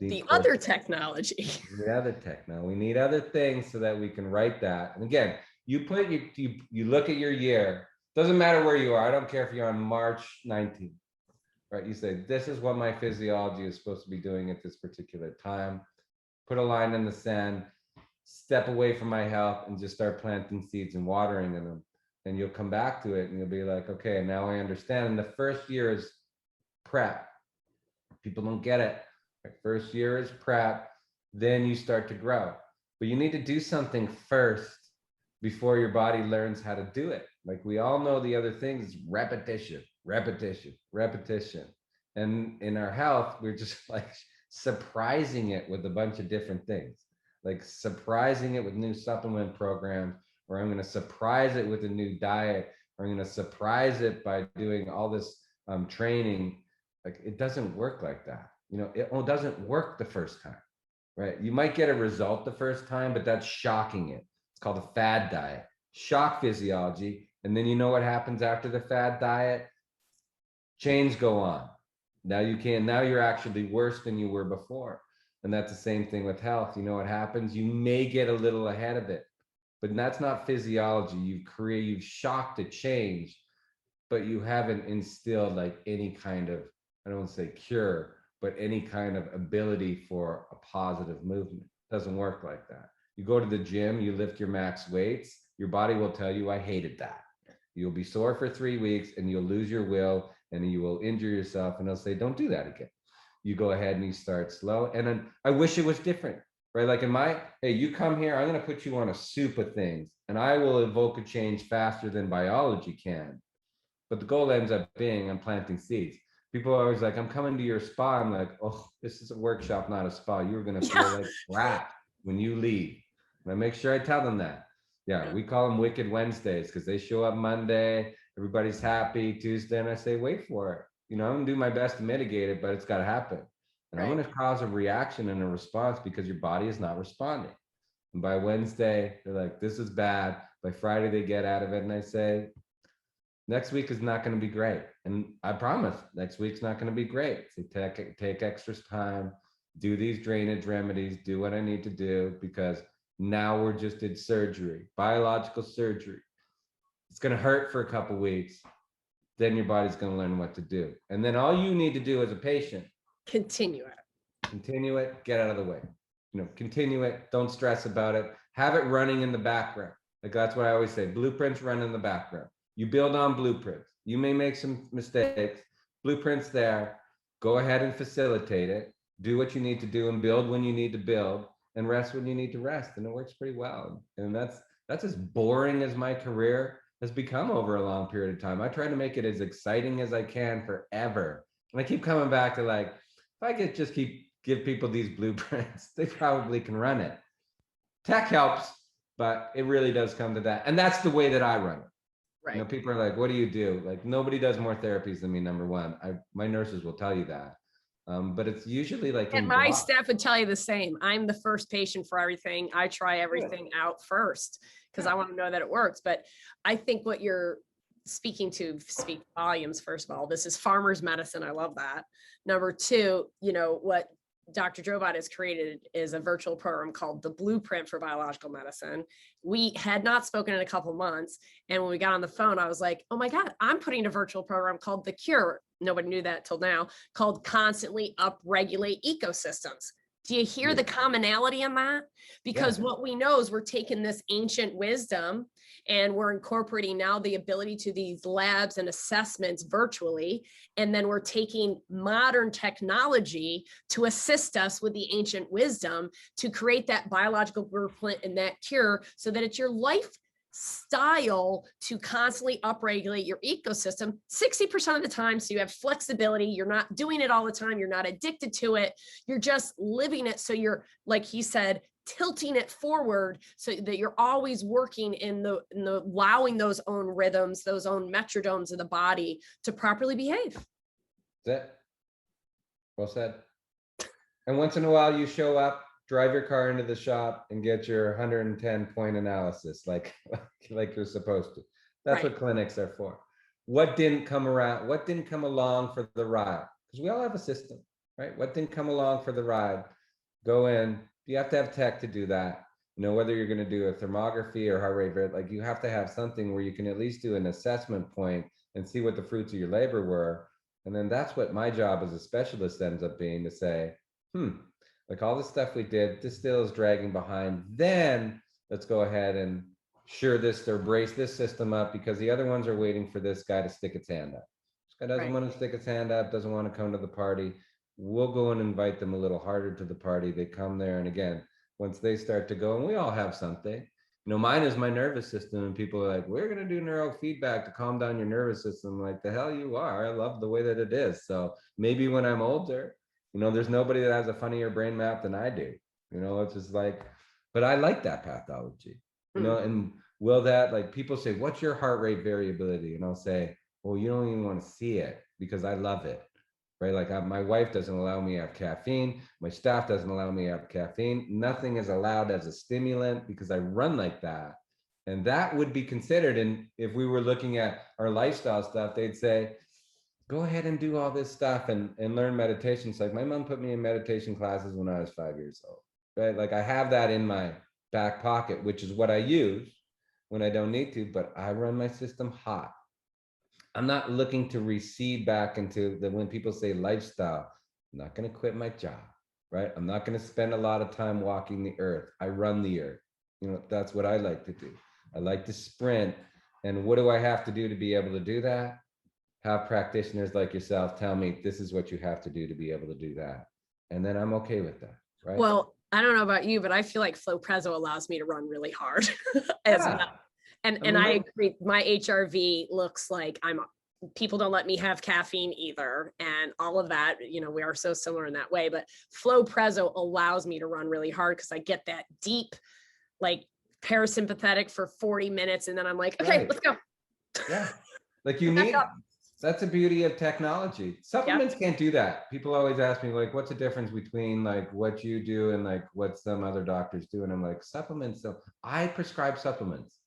the other technology. the other technology. We need other things so that we can write that. And again, you look at your year. Doesn't matter where you are. I don't care if you're on March 19th, right? You say, this is what my physiology is supposed to be doing at this particular time. Put a line in the sand, step away from my health, and just start planting seeds and watering in them. And you'll come back to it and you'll be like, okay, now I understand. And the first year is prep. People don't get it. First year is prep, then you start to grow. But you need to do something first before your body learns how to do it. Like, we all know the other things is repetition, repetition, repetition. And in our health, we're just like surprising it with a bunch of different things, like surprising it with new supplement programs, or I'm going to surprise it with a new diet, or I'm going to surprise it by doing all this training. Like, it doesn't work like that. You know, it doesn't work the first time, right? You might get a result the first time, but that's shocking it. It's called a fad diet, shock physiology. And then you know what happens after the fad diet? Chains go on. Now you're actually worse than you were before. And that's the same thing with health. You know what happens? You may get a little ahead of it, but that's not physiology. You've shocked a change, but you haven't instilled like any kind of, I don't want to say cure, but any kind of ability for a positive movement. It doesn't work like that. You go to the gym, you lift your max weights, your body will tell you, I hated that. You'll be sore for 3 weeks and you'll lose your will and you will injure yourself, and they'll say, don't do that again. You go ahead and you start slow. And then I wish it was different, right? Like hey, you come here, I'm going to put you on a soup of things and I will evoke a change faster than biology can. But the goal ends up being I'm planting seeds. People are always like, I'm coming to your spa. I'm like, oh, this is a workshop, not a spa. You're going to feel like crap when you leave. And I make sure I tell them that. Yeah, we call them Wicked Wednesdays because they show up Monday, everybody's happy. Tuesday, and I say, wait for it. You know, I'm going to do my best to mitigate it, but it's got to happen. And I'm going to cause a reaction and a response because your body is not responding. And by Wednesday, they're like, this is bad. By Friday, they get out of it. And I say, next week is not going to be great. And I promise next week's not going to be great. So take extra time, do these drainage remedies, do what I need to do, because now we're just in surgery, biological surgery. It's going to hurt for a couple of weeks. Then your body's going to learn what to do. And then all you need to do as a patient, continue it, get out of the way. You know, continue it. Don't stress about it. Have it running in the background. Like, that's what I always say. Blueprints run in the background. You build on blueprints. You may make some mistakes. Blueprints there. Go ahead and facilitate it. Do what you need to do and build when you need to build and rest when you need to rest. And it works pretty well. And that's as boring as my career has become over a long period of time. I try to make it as exciting as I can forever. And I keep coming back to, like, if I could just give people these blueprints, they probably can run it. Tech helps, but it really does come to that. And that's the way that I run it. Right. You know, people are like, what do you do? Like, nobody does more therapies than me, number one. My nurses will tell you that. But it's usually like, and my staff would tell you the same. I'm the first patient for everything. I try everything out first because I want to know that it works. But I think what you're speaking to speak volumes. First of all, this is farmer's medicine. I love that. Number two, you know, what Dr. Drobot has created is a virtual program called the Blueprint for Biological Medicine. We had not spoken in a couple months. And when we got on the phone, I was like, oh my God, I'm putting a virtual program called The Cure. Nobody knew that till now, called Constantly Upregulate Ecosystems. Do you hear the commonality in that? Because what we know is we're taking this ancient wisdom and we're incorporating now the ability to these labs and assessments virtually. And then we're taking modern technology to assist us with the ancient wisdom to create that biological blueprint and that cure so that it's your lifestyle to constantly upregulate your ecosystem 60% of the time. So you have flexibility. You're not doing it all the time. You're not addicted to it. You're just living it. So you're, like he said, tilting it forward so that you're always working in the allowing those own rhythms, those own metrodomes of the body to properly behave. That's it. Well said. And once in a while you show up drive your car into the shop and get your 110 point analysis like you're supposed to. That's what clinics are for. What didn't come around? What didn't come along for the ride? Because we all have a system, right? What didn't come along for the ride? Go in. You have to have tech to do that. You know, whether you're going to do a thermography or heart rate variability, like you have to have something where you can at least do an assessment point and see what the fruits of your labor were. And then that's what my job as a specialist ends up being, to say, like all the stuff we did, this still is dragging behind. Then let's go ahead and sure this or brace this system up, because the other ones are waiting for this guy to stick its hand up. This guy doesn't want to stick its hand up, doesn't want to come to the party. We'll go and invite them a little harder to the party. They come there, and again, once they start to go, and we all have something. You know, mine is my nervous system, and people are like, we're going to do neurofeedback to calm down your nervous system. I'm like, the hell you are. I love the way that it is. So maybe when I'm older, you know, there's nobody that has a funnier brain map than I do. You know, it's just like, but I like that pathology, you know, and will that, like, people say, what's your heart rate variability? And I'll say, well, you don't even want to see it, because I love it. Right? Like my wife doesn't allow me to have caffeine. My staff doesn't allow me to have caffeine. Nothing is allowed as a stimulant, because I run like that. And that would be considered. And if we were looking at our lifestyle stuff, they'd say, go ahead and do all this stuff and learn meditation. It's like my mom put me in meditation classes when I was 5 years old, right? Like I have that in my back pocket, which is what I use when I don't need to, but I run my system hot. I'm not looking to recede back into the, when people say lifestyle, I'm not going to quit my job, right? I'm not going to spend a lot of time walking the earth. I run the earth. You know, that's what I like to do. I like to sprint. And what do I have to do to be able to do that? Have practitioners like yourself tell me, this is what you have to do to be able to do that. And then I'm okay with that, right? Well, I don't know about you, but I feel like FLOWpresso allows me to run really hard as well. And I agree. My HRV looks like people don't let me have caffeine either. And all of that, you know, we are so similar in that way, but FLOWpresso allows me to run really hard, because I get that deep, like parasympathetic for 40 minutes. And then I'm like, okay, let's go. Yeah. Like you need, that's the beauty of technology. Supplements can't do that. People always ask me, like, what's the difference between like what you do and like what some other doctors do? And I'm like, supplements. So I prescribe supplements.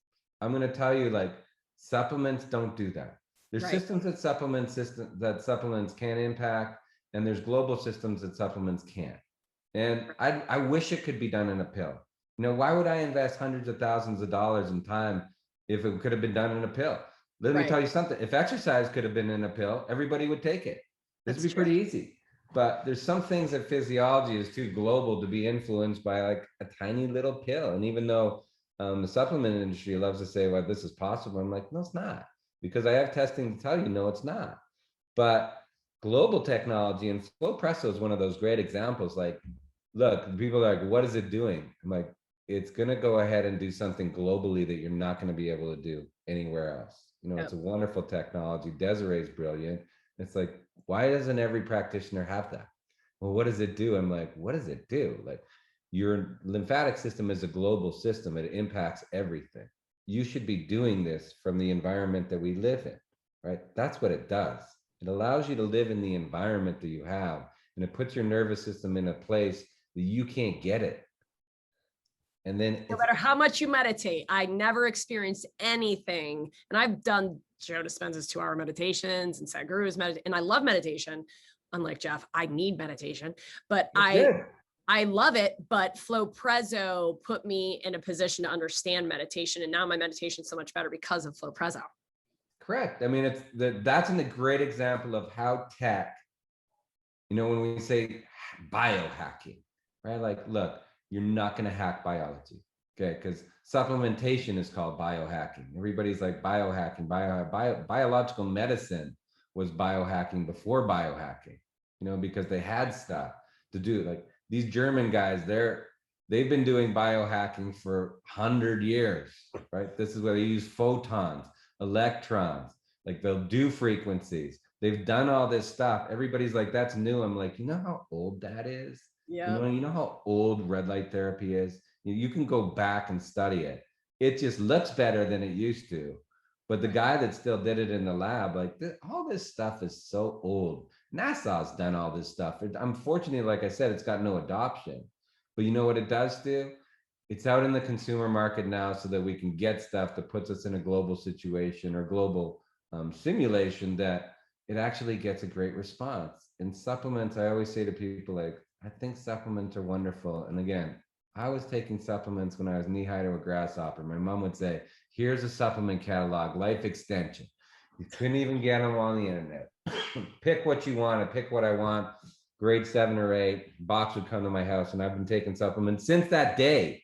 I'm going to tell you, like, supplements don't do that. There's systems that supplements can impact, and there's global systems that supplements can't. And I wish it could be done in a pill. You know, why would I invest hundreds of thousands of dollars in time if it could have been done in a pill? Let me tell you something. If exercise could have been in a pill, everybody would take it. This would be pretty easy. But there's some things that physiology is too global to be influenced by like a tiny little pill. And even though the supplement industry loves to say, well, this is possible, I'm like, no, it's not. Because I have testing to tell you, no, it's not. But global technology, and FLOWpresso is one of those great examples. Like, look, people are like, what is it doing? I'm like, it's going to go ahead and do something globally that you're not going to be able to do anywhere else. You know, it's a wonderful technology. Desiree's brilliant. It's like, why doesn't every practitioner have that? Well, what does it do? I'm like, what does it do? Like, your lymphatic system is a global system. It impacts everything. You should be doing this from the environment that we live in, right? That's what it does. It allows you to live in the environment that you have, and it puts your nervous system in a place that you can't get it. And then no matter how much you meditate, I never experienced anything. And I've done Joe Dispenza's 2-hour meditations and Sadhguru's meditation, and I love meditation. Unlike Jeff, I need meditation, but I love it. But FLOWpresso put me in a position to understand meditation. And now my meditation is so much better because of FLOWpresso. Correct. I mean, that's a great example of how tech, you know, when we say biohacking, right? Like, look, you're not going to hack biology, okay? Because supplementation is called biohacking. Everybody's like biohacking, biological medicine was biohacking before biohacking, you know, because they had stuff to do. Like these German guys, they've been doing biohacking for 100 years, right? This is where they use photons, electrons, like they'll do frequencies. They've done all this stuff. Everybody's like, that's new. I'm like, you know how old that is? Yeah. You know how old red light therapy is? You can go back and study it. It just looks better than it used to. But the guy that still did it in the lab, like all this stuff is so old. NASA's done all this stuff. Unfortunately, like I said, it's got no adoption. But you know what it does do? It's out in the consumer market now so that we can get stuff that puts us in a global situation or global simulation that it actually gets a great response. And supplements, I always say to people, like, I think supplements are wonderful. And again, I was taking supplements when I was knee high to a grasshopper. My mom would say, here's a supplement catalog, life extension. You couldn't even get them on the internet. Pick what you want. I pick what I want. Grade 7 or 8, box would come to my house, and I've been taking supplements since that day.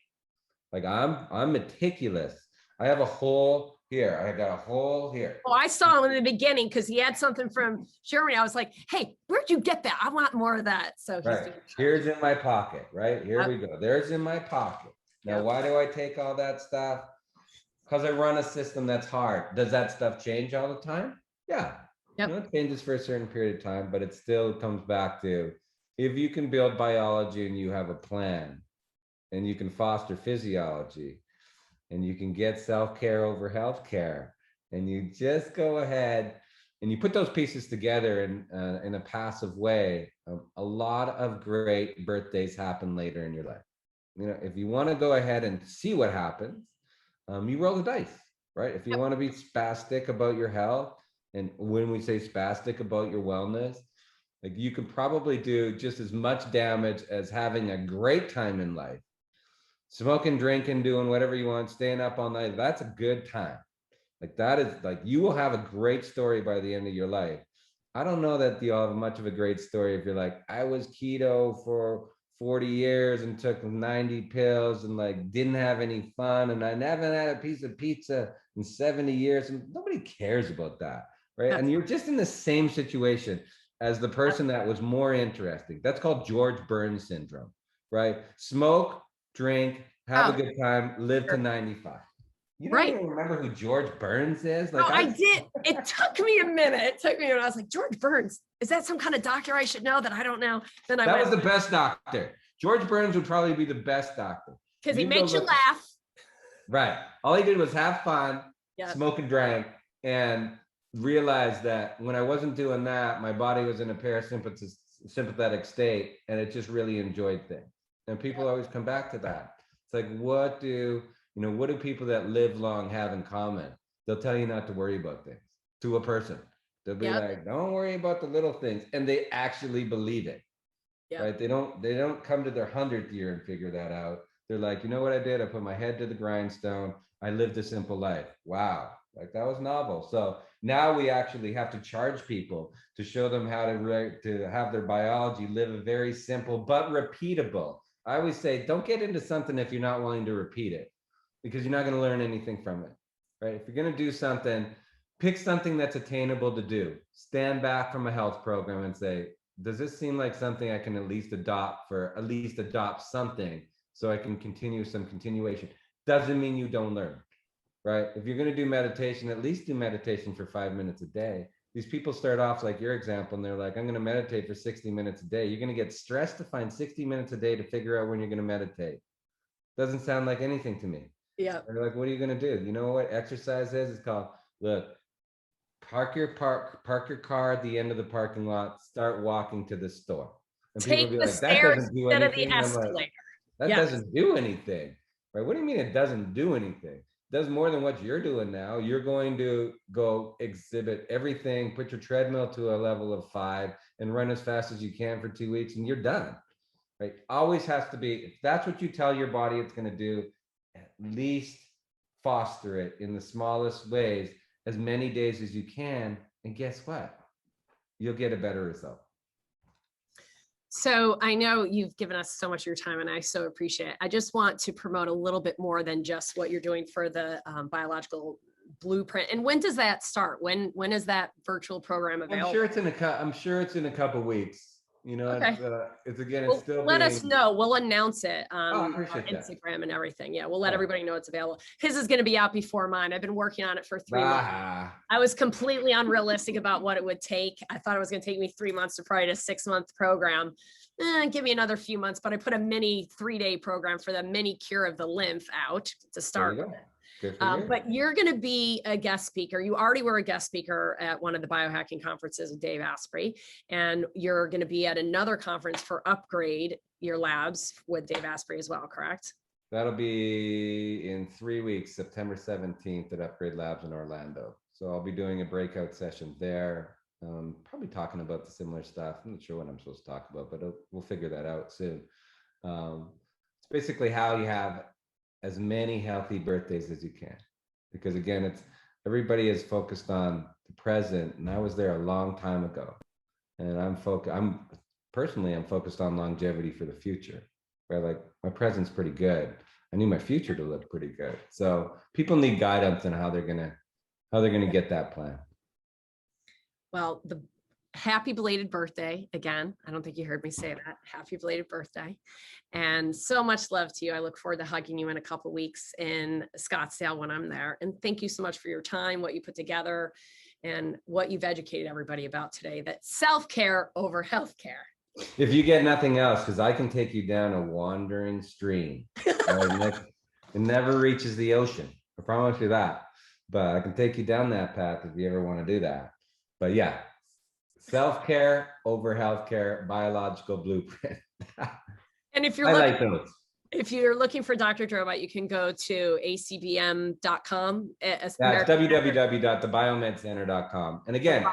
Like I'm meticulous. I have a hole here. I got a hole here. Oh, I saw him in the beginning because he had something from Germany. I was like, hey, where'd you get that? I want more of that. So he's right. Here's in my pocket, right? Here we go. There's in my pocket. Now, why do I take all that stuff? Because I run a system that's hard. Does that stuff change all the time? Yeah. Yep. You know, it changes for a certain period of time, but it still comes back to if you can build biology and you have a plan and you can foster physiology and you can get self-care over healthcare and you just go ahead and you put those pieces together in a passive way, a lot of great birthdays happen later in your life. You know, if you want to go ahead and see what happens, you roll the dice, right? If you want to be spastic about your health, and when we say spastic about your wellness, like you can probably do just as much damage as having a great time in life. Smoking, drinking, doing whatever you want, staying up all night, that's a good time. Like that is like, you will have a great story by the end of your life. I don't know that you'll have much of a great story if you're like, I was keto for 40 years and took 90 pills and like didn't have any fun and I haven't had a piece of pizza in 70 years, and nobody cares about that, right? And you're just in the same situation as the person that was more interesting. That's called George Burns syndrome, right? Smoke, drink, have a good time, live to 95. You don't even remember who George Burns is? Like, I did. It took me a minute. I was like, George Burns, is that some kind of doctor I should know that I don't know? Then that was the best doctor. George Burns would probably be the best doctor. Because he makes you laugh. Right. All he did was have fun, smoke and drank, and realized that when I wasn't doing that, my body was in a parasympathetic state, and it just really enjoyed things. And people always come back to that. It's like, what do people that live long have in common? They'll tell you not to worry about things to a person. They'll be like, don't worry about the little things. And they actually believe it, right? They don't come to their 100th year and figure that out. They're like, you know what I did? I put my head to the grindstone. I lived a simple life. Wow. Like that was novel. So now we actually have to charge people to show them how to have their biology live a very simple but repeatable. I always say, don't get into something if you're not willing to repeat it, because you're not going to learn anything from it, right? If you're going to do something, pick something that's attainable to do. Stand back from a health program and say, does this seem like something I can at least adopt something so I can continue some continuation? Doesn't mean you don't learn, right? If you're going to do meditation, at least do meditation for 5 minutes a day. These people start off like your example, and they're like, I'm going to meditate for 60 minutes a day. You're going to get stressed to find 60 minutes a day to figure out when you're going to meditate. Doesn't sound like anything to me. Yeah. They're like, what are you going to do? You know what exercise is? It's called, look, park your car at the end of the parking lot, start walking to the store. And take people be the like, that stairs doesn't do instead anything. of the escalator. Like, that doesn't do anything, right? What do you mean it doesn't do anything? It does more than what you're doing now. You're going to go exhibit everything, put your treadmill to a level of 5 and run as fast as you can for 2 weeks and you're done, right? Always has to be, if that's what you tell your body it's going to do, at least foster it in the smallest ways as many days as you can. And guess what? You'll get a better result. So I know you've given us so much of your time and I so appreciate it. I just want to promote a little bit more than just what you're doing for the biological blueprint. And when does that start? When is that virtual program available? I'm sure it's in a couple weeks. You know, okay. It's still let us know. We'll announce it on Instagram and everything. Yeah, we'll let everybody know it's available. His is going to be out before mine. I've been working on it for 3 months. I was completely unrealistic about what it would take. I thought it was going to take me 3 months to probably a 6-month program. Give me another few months, but I put a mini 3-day program for the mini cure of the lymph out to start with it. But you're going to be a guest speaker. You already were a guest speaker at one of the biohacking conferences with Dave Asprey, and you're going to be at another conference for Upgrade your labs with Dave Asprey as well, correct? That'll be in 3 weeks, September 17th at Upgrade Labs in Orlando. So I'll be doing a breakout session there, probably talking about the similar stuff. I'm not sure what I'm supposed to talk about, but we'll figure that out soon. It's basically how you have as many healthy birthdays as you can, because again, everybody is focused on the present, and I was there a long time ago, and I'm focused on longevity for the future, right? Like my present's pretty good. I need my future to look pretty good. So people need guidance on how they're gonna get that plan. Well, happy belated birthday again. I don't think you heard me say that. Happy belated birthday. And so much love to you. I look forward to hugging you in a couple of weeks in Scottsdale when I'm there. And thank you so much for your time, what you put together, and what you've educated everybody about today, that self-care over healthcare. If you get nothing else, because I can take you down a wandering stream. Right? It never reaches the ocean. I promise you that. But I can take you down that path if you ever want to do that. But yeah, self-care over healthcare, biological blueprint. And if you're if you're looking for Dr. Drobot, you can go to acbm.com. That's www.thebiomed.center.com. And again,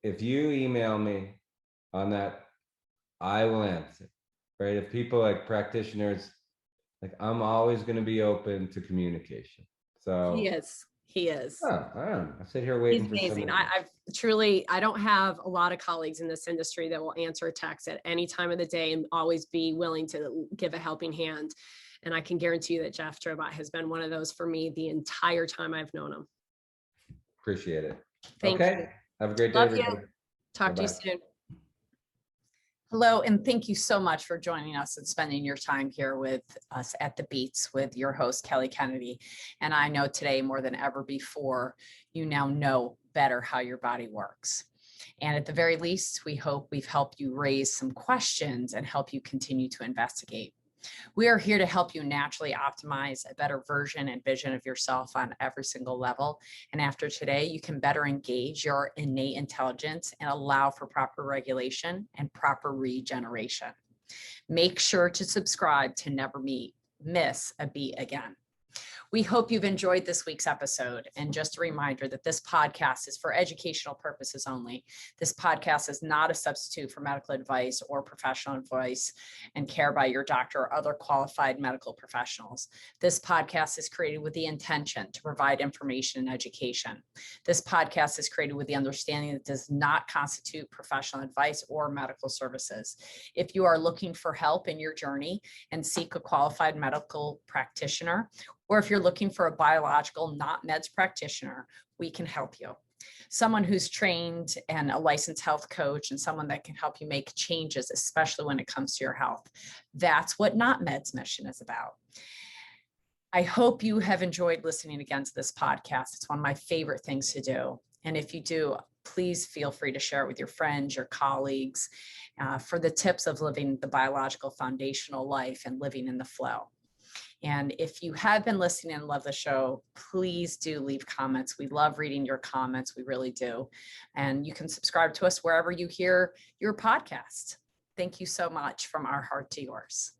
if you email me on that, I will answer. Right? If people like practitioners, like I'm always going to be open to communication. So he is. Oh, I sit here waiting. He's amazing. I don't have a lot of colleagues in this industry that will answer a text at any time of the day and always be willing to give a helping hand. And I can guarantee you that Jeff Drobot has been one of those for me the entire time I've known him. Appreciate it. Thank you. Have a great day, everybody. Talk to you soon. Hello, and thank you so much for joining us and spending your time here with us at The Beats with your host, Kelly Kennedy. And I know today more than ever before, you now know better how your body works. And at the very least, we hope we've helped you raise some questions and help you continue to investigate. We are here to help you naturally optimize a better version and vision of yourself on every single level. And after today, you can better engage your innate intelligence and allow for proper regulation and proper regeneration. Make sure to subscribe to never miss a beat again. We hope you've enjoyed this week's episode. And just a reminder that this podcast is for educational purposes only. This podcast is not a substitute for medical advice or professional advice and care by your doctor or other qualified medical professionals. This podcast is created with the intention to provide information and education. This podcast is created with the understanding that it does not constitute professional advice or medical services. If you are looking for help in your journey and seek a qualified medical practitioner, or if you're looking for a biological, not meds practitioner, we can help you. Someone who's trained and a licensed health coach and someone that can help you make changes, especially when it comes to your health. That's what Not Meds mission is about. I hope you have enjoyed listening again to this podcast. It's one of my favorite things to do. And if you do, please feel free to share it with your friends, your colleagues, for the tips of living the biological foundational life and living in the flow. And if you have been listening and love the show, please do leave comments. We love reading your comments. We really do. And you can subscribe to us wherever you hear your podcast. Thank you so much from our heart to yours.